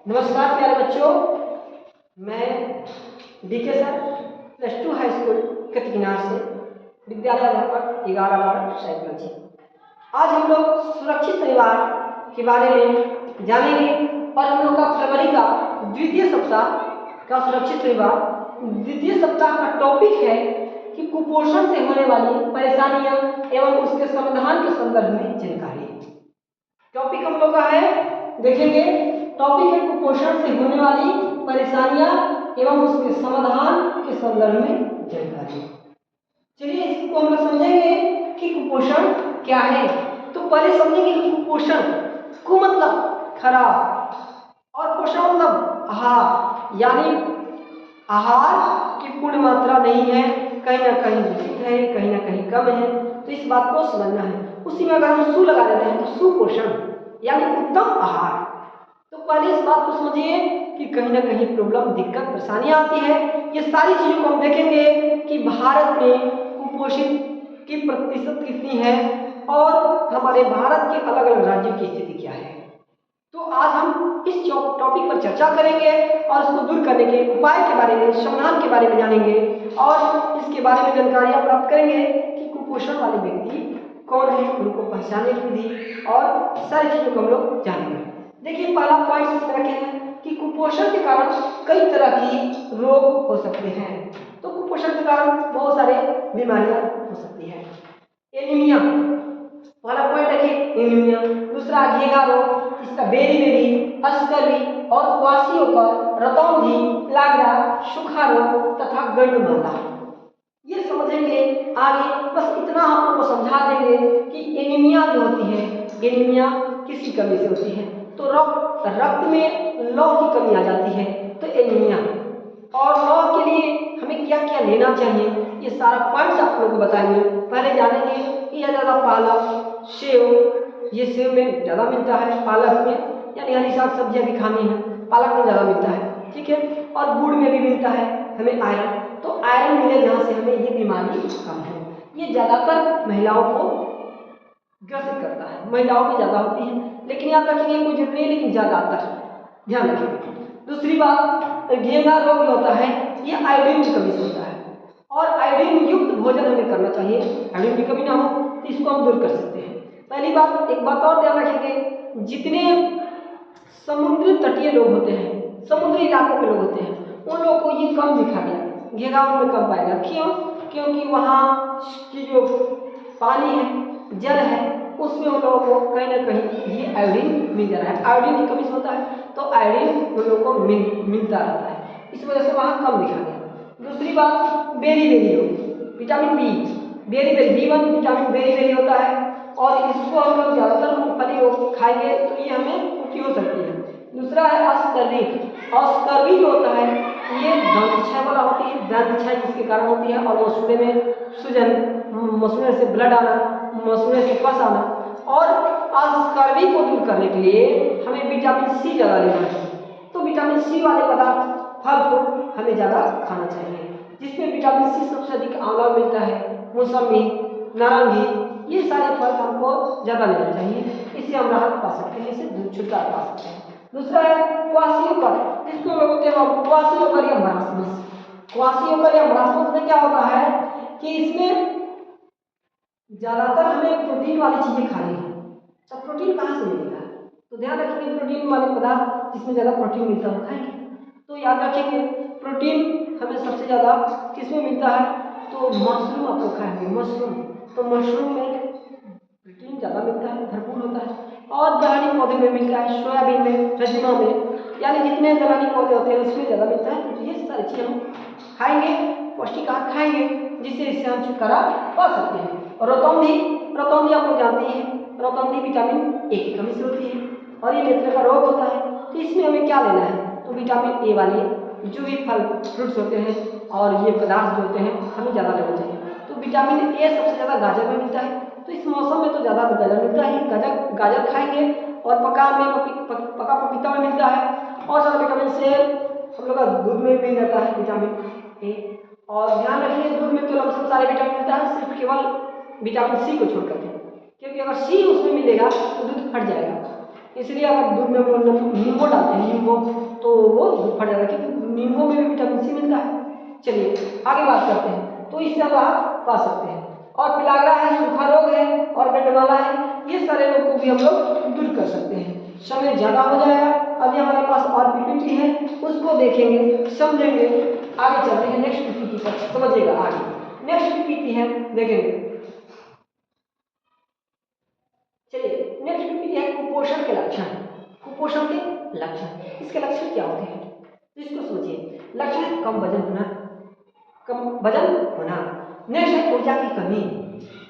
नमस्कार प्यारे बच्चों, मैं डीके सर +2 हाई स्कूल कतिकिनार से विद्यालय अध्यापक 11 साइकोलॉजी। आज हम लोग सुरक्षित परिवार के बारे में जानेंगे और हम लोग का फरवरी का द्वितीय सप्ताह का सुरक्षित परिवार द्वितीय सप्ताह का टॉपिक है कि कुपोषण से होने वाली परेशानियां एवं उसके समाधान के संदर्भ में जानकारी। टॉपिक हम लोग का है, देखेंगे टॉपिक है कुपोषण से होने वाली परेशानियां एवं उसके समाधान के संदर्भ में जानकारी। चलिए इसको हम लोग समझेंगे कि कुपोषण क्या है। तो पहले समझेंगे कि कुपोषण को मतलब खराब और पोषण मतलब आहार, यानी आहार की पूर्ण मात्रा नहीं है, कहीं ना कहीं दूषित है, कहीं ना कहीं कम है। तो इस बात को समझना है। उसी में अगर हम सु लगा देते हैं तो सुपोषण यानी उत्तम आहार। तो पहले इस बात को समझिए कि कहीं ना कहीं प्रॉब्लम, दिक्कत, परेशानियां आती है। ये सारी चीजों को हम देखेंगे कि भारत में कुपोषित की प्रतिशत कितनी है और हमारे भारत के अलग अलग राज्यों की स्थिति क्या है। तो आज हम इस टॉपिक पर चर्चा करेंगे और इसको दूर करने के उपाय के बारे में, समाधान के बारे में जानेंगे और इसके बारे में जानकारियां प्राप्त करेंगे कि कुपोषण वाले व्यक्ति कौन है, उनको पहचानने की विधि और सारी चीजों को हम लोग जानेंगे। देखिए पहला पॉइंट इस तरह के है कि कुपोषण के कारण कई तरह की रोग हो सकते हैं। तो कुपोषण के कारण बहुत सारे बीमारियां हो सकती है। एनीमिया पहला पॉइंट देखिए, एनीमिया। दूसरा घेंघा रोग, इसका बेरी, अस्करी और क्वासियोकर, रतौंधी, लागरा, सूखा रोग तथा गंडमाला। ये समझेंगे आगे। बस इतना हम लोग को समझा देंगे कि एनीमिया जो होती है, एनीमिया किसकी कमी से होती है। तो रक्त में लौह की कमी आ जाती है तो एनीमिया, और लौह के लिए हमें क्या क्या लेना चाहिए, ये सारा पॉइंट्स आप लोगों को बताएंगे। पहले जानेंगे कि ज़्यादा पालक, सेव, ये सेव में ज़्यादा मिलता है, पालक में यानी हरी साग सब्जियाँ भी खानी है, पालक में ज़्यादा मिलता है, ठीक है। और गुड़ में भी मिलता है हमें आयरन। तो आयरन मिले जहाँ से हमें ये बीमारी कम हो। ये ज़्यादातर महिलाओं को ग्रसित करता है, महिलाओं में ज़्यादा होती है, लेकिन याद रखिए कोई जरूरी नहीं, लेकिन ज़्यादातर ध्यान रखिए। दूसरी बात, घेंघा रोग होता है, ये आयोडीन की कमी से होता है और आयोडीन युक्त भोजन हमें करना चाहिए। आयोडीन की कमी ना हो तो इसको हम दूर कर सकते हैं। पहली बात, एक बात और ध्यान रखेंगे, जितने समुद्री तटीय लोग होते हैं, समुद्री इलाकों के लोग होते हैं, उन लोगों को ये कम दिखा गया, घेंघा उनमें कम पाएगा। क्यों? क्योंकि वहाँ की जो पानी है, जल है, उसमें उन लोगों को कहीं ना कहीं ये आयोडीन मिल जा रहा है। आयोडीन की कमी से होता है तो आयोडीन उन लोगों को मिलता रहता है, इस वजह से वहाँ कम दिखा गया। दूसरी बात, बेरी रोग, vitamin B, B1 vitamin berry होता है और इसको हम लोग ज़्यादातर मूंगफली खाएंगे तो ये हमें पूर्ति हो सकती है। दूसरा है अस्कर्वी जो होता है, ये दंत क्षय वाला होती है, दंत क्षय जिसके कारण होती है और मसूड़े में सूजन, मसूड़े से ब्लड आना, मसूड़े से पस आना। और अस्कर्वी को दूर करने के लिए हमें विटामिन सी ज़्यादा लेना है। तो विटामिन सी वाले पदार्थ, फल फूल हमें ज़्यादा खाना चाहिए, जिसमें विटामिन सी सबसे अधिक आंवला मिलता है, मौसमी, नारंगी, ये सारे फल हमको ज़्यादा लेना चाहिए। इससे हम राहत पा सकते हैं, इससे छुटकारा पा सकते हैं। दूसरा है क्वासियोकर, जिसको लोग बोलते हैं क्वासियोकर या मरासमस। क्वासियोकर या मरासमस में क्या होता है कि इसमें ज़्यादातर हमें प्रोटीन वाली चीज़ें खानी है। अब प्रोटीन कहाँ से मिलेगा? तो ध्यान रखिए, प्रोटीन वाले पदार्थ जिसमें ज़्यादा प्रोटीन मिलता है खाएंगे। तो याद रखेंगे प्रोटीन हमें सबसे ज़्यादा किसमें मिलता है, तो मशरूम आपको खाएंगे, मशरूम। तो मशरूम में प्रोटीन ज़्यादा मिलता है, भरपूर होता है। और दलहनी पौधे में मिलता है, सोयाबीन में, राजमा में, यानी जितने दलहनी पौधे होते हैं उसमें ज़्यादा मिलता है। तो ये सारी चीज़ें हम खाएंगे, पौष्टिक आहार खाएंगे, जिससे इससे हम छुटकारा पा सकते हैं। और रतौंधी आप लोग जानते हैं, रतौंधी विटामिन ए की कमी से होती है और ये नेत्र का रोग होता है। तो इसमें हमें क्या लेना है, तो विटामिन ए वाले जो भी फल फ्रूट्स होते हैं और ये पदार्थ जो होते हैं हमें ज़्यादा लेना चाहिए। तो विटामिन ए सबसे ज़्यादा गाजर में मिलता है, तो इस मौसम में तो ज़्यादा गाजर मिलता है, गाजर खाएंगे। और पका पपीता में मिलता है। और सारा विटामिन से हम लोग का दूध में मिल जाता है विटामिन ए। और ध्यान रखिए, दूध में तो लमसम सारे विटामिन मिलता है, सिर्फ केवल विटामिन सी को छोड़ करके, क्योंकि अगर सी उसमें मिलेगा तो दूध फट जाएगा। इसलिए अगर दूध में हम लोग नींबू डालते हैं, नींबू, तो वो दूध फट जाता है क्योंकि नींबू में भी विटामिन सी मिलता है। चलिए आगे बात करते हैं। तो इससे अब आप पा सकते हैं। और पिलाग्रा है, सूखा रोग है और गंडमाला है, ये सारे रोग को भी हम लोग दूर कर सकते हैं। समय ज़्यादा हो जाएगा, अभी हमारे पास और पीपीटी है, उसको देखेंगे, समझेंगे, आगे चलते हैं नेक्स्ट पीपीटी पर, समझिएगा आगे। नेक्स्ट पीपीटी है, देखेंगे। चलिए नेक्स्ट पीपीटी है कुपोषण के लक्षण। कुपोषण के लक्षण, इसके लक्षण क्या होते हैं इसको समझिए। लक्षण कम वजन होना, कम वजन होना। नेक्स्ट है ऊर्जा की कमी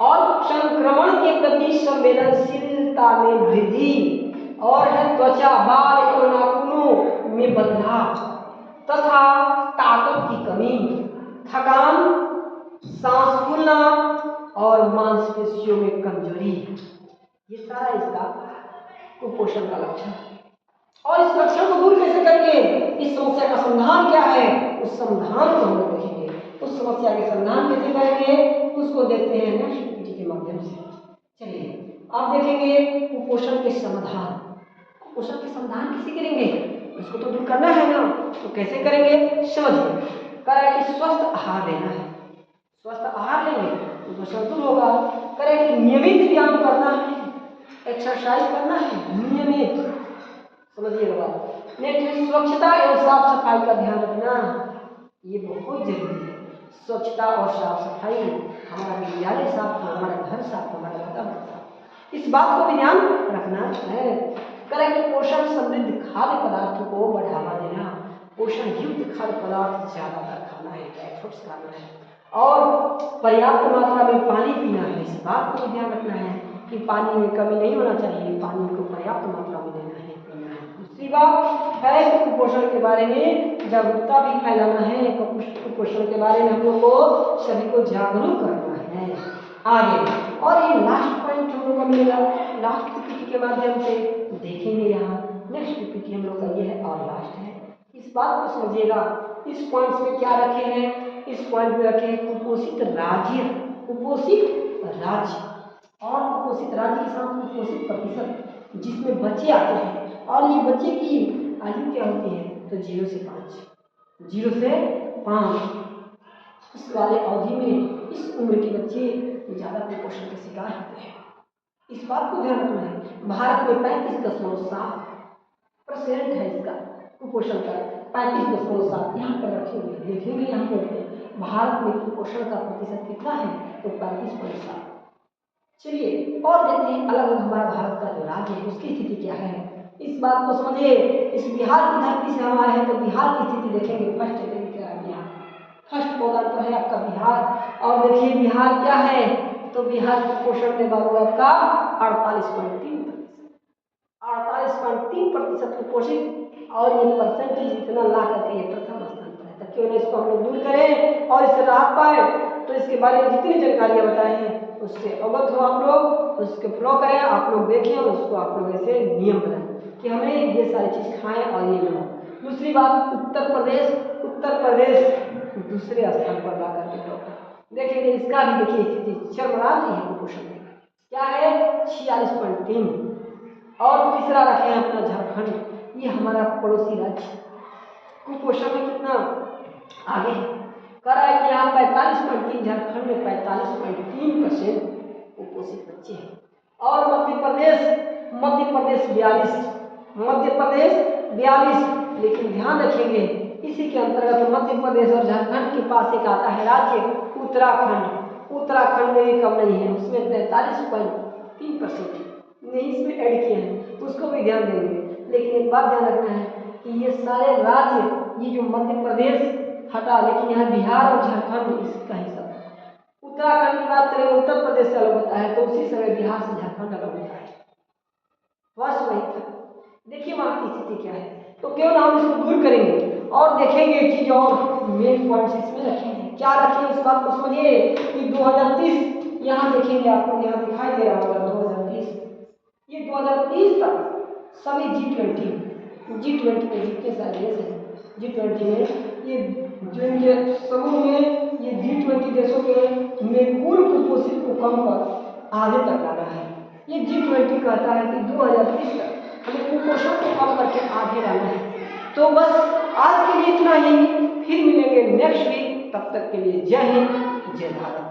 और संक्रमण के प्रति संवेदनशीलता में वृद्धि, और है त्वचा, बाल एवं नाखूनों में बदलाव तथा ताकत की कमी, थकान, सांस फूलना और मांसपेशियों में कमजोरी। ये सारा इसका कुपोषण का लक्षण है। और इस लक्षण को दूर कैसे करेंगे, इस समस्या का समाधान क्या है, उस समाधान को हम लोग देखेंगे। उस समस्या के समाधान कैसे करेंगे उसको देखते हैं नेक्स्ट पीपीटी के माध्यम से। चलिए आप देखेंगे कुपोषण के समाधान। कुपोषण के समाधान कैसे करेंगे, इसको तो दूर करना है ना, तो कैसे करेंगे समझिए। करें कि स्वस्थ आहार लेना है, स्वस्थ आहार लेंगे कुपोषण दूर होगा। करें कि नियमित व्यायाम करना है, एक्सरसाइज करना है नियमित, समझिएगा बात। नेक्स्ट है स्वच्छता एवं साफ सफाई का ध्यान रखना, ये बहुत जरूरी है। स्वच्छता और साफ सफाई, हमारा विद्यालय साफ, हमारा घर साफ, हमारा वातावरण साफ, इस बात को भी ध्यान रखना है। करें कि पोषण समृद्ध खाद्य पदार्थों को बढ़ावा देना, पोषण युक्त खाद्य पदार्थ ज्यादातर खाना है, ड्राई फ्रूट्स खाना है और पर्याप्त मात्रा में पानी पीना है। इस बात को भी ध्यान रखना है कि पानी में कमी नहीं होना चाहिए, पानी को पर्याप्त मात्रा में लेना है, पीना है। दूसरी बात है कि कुपोषण के बारे में जागरूकता भी फैलाना है, कुपोषण के बारे में हम लोग को सभी को जागरूक करना है आगे। और ये लास्ट पॉइंट हम लोग को मिलेगा लास्ट पीपीटी के माध्यम से, देखेंगे यहाँ नेक्स्ट पीपीटी हम लोग का ये है और लास्ट है। इस बात को समझिएगा, इस पॉइंट्स में क्या रखे हैं, इस पॉइंट में रखे हैं कुपोषित राज्य, कुपोषित राज्य और कुपोषित राज्य के साथ कुपोषित प्रतिशत, जिसमें बच्चे आते हैं और ये बच्चे की आयु क्या होती है, तो 0 से 5, 0 से 5 इस वाले अवधि में इस उम्र के बच्चे ज़्यादा कुपोषण के शिकार होते हैं। इस बात को ध्यान रखना है। भारत में 35.7% है इसका कुपोषण का, 35.7 यहाँ पर रखे हुए देखेंगे। यहाँ पर भारत में कुपोषण का प्रतिशत कितना है, तो 35.7। चलिए और देखते हैं अलग अलग हमारा भारत का जो राज्य है उसकी स्थिति क्या है, इस बात को समझिए। इस बिहार की धरती से हम आए हैं तो बिहार की स्थिति देखेंगे। फर्स्ट क्या है, बिहार फर्स्ट पौधा पर है आपका बिहार। और देखिए बिहार क्या है, तो बिहार कुपोषण के बाद आपका 48.3%, 48.3% कुपोषित, और ये परसेंटेज इतना ला करके ये प्रथम स्थान पर है। तो क्यों ना इसको हम लोग दूर करें और इससे राहत पाए। तो इसके बारे में जितनी जानकारियाँ बताए हैं उससे अवगत हो आप लोग, उसके फॉलो करें, आप लोग देखें, उसको आप लोग ऐसे नियम बनाएं कि हमें ये सारी चीज़ खाएं और ये लो। दूसरी बात उत्तर प्रदेश दूसरे स्थान पर ला करके देखेंगे। इसका भी देखिए स्थिति शर्मनाक है कुपोषण में, क्या है 46.3। और तीसरा रखे हैं अपना झारखंड, ये हमारा पड़ोसी राज्य, कुपोषण में कितना आगे है, कह रहा है कि यहाँ 45.3, झारखंड में 45.3% कुपोषित बच्चे हैं। और मध्य प्रदेश 42, लेकिन ध्यान रखेंगे इसी के अंतर्गत मध्य प्रदेश और झारखंड के पास एक आता है राज्य उत्तराखंड में भी कम नहीं है, उसमें 43.3% नहीं इसमें ऐड किए हैं, उसको भी ध्यान देंगे। लेकिन एक बात ध्यान रखना है कि ये सारे राज्य, ये जो मध्य प्रदेश हटा, लेकिन यहाँ बिहार और झारखंड इसका हिस्सा। उत्तराखंड की बात करें उत्तर प्रदेश से अलग होता है, तो उसी समय बिहार से झारखंड अलग होता है, बस वही था। देखिए वहाँ की स्थिति क्या है, तो क्यों ना हम इसको दूर करेंगे और देखेंगे चीज और मेन पॉइंट्स इसमें रखे हैं। क्या रखे हैं इस बात को समझिए कि 2030 यहाँ देखेंगे, आपको यहाँ दिखाई दे रहा होगा 2030, ये 2030 तक सभी G20 में जितने सारे देश हैं G20 में, ये जो इनके समूह में ये G20 देशों के में कुल कुपोषित को कम कर आधे तक लाना है। ये G20 कहता है कि 2030 तक हमें तो बस आज के लिए इतना ही, फिर मिलेंगे नेक्स्ट वीक। तब तक के लिए जय हिंद, जय भारत।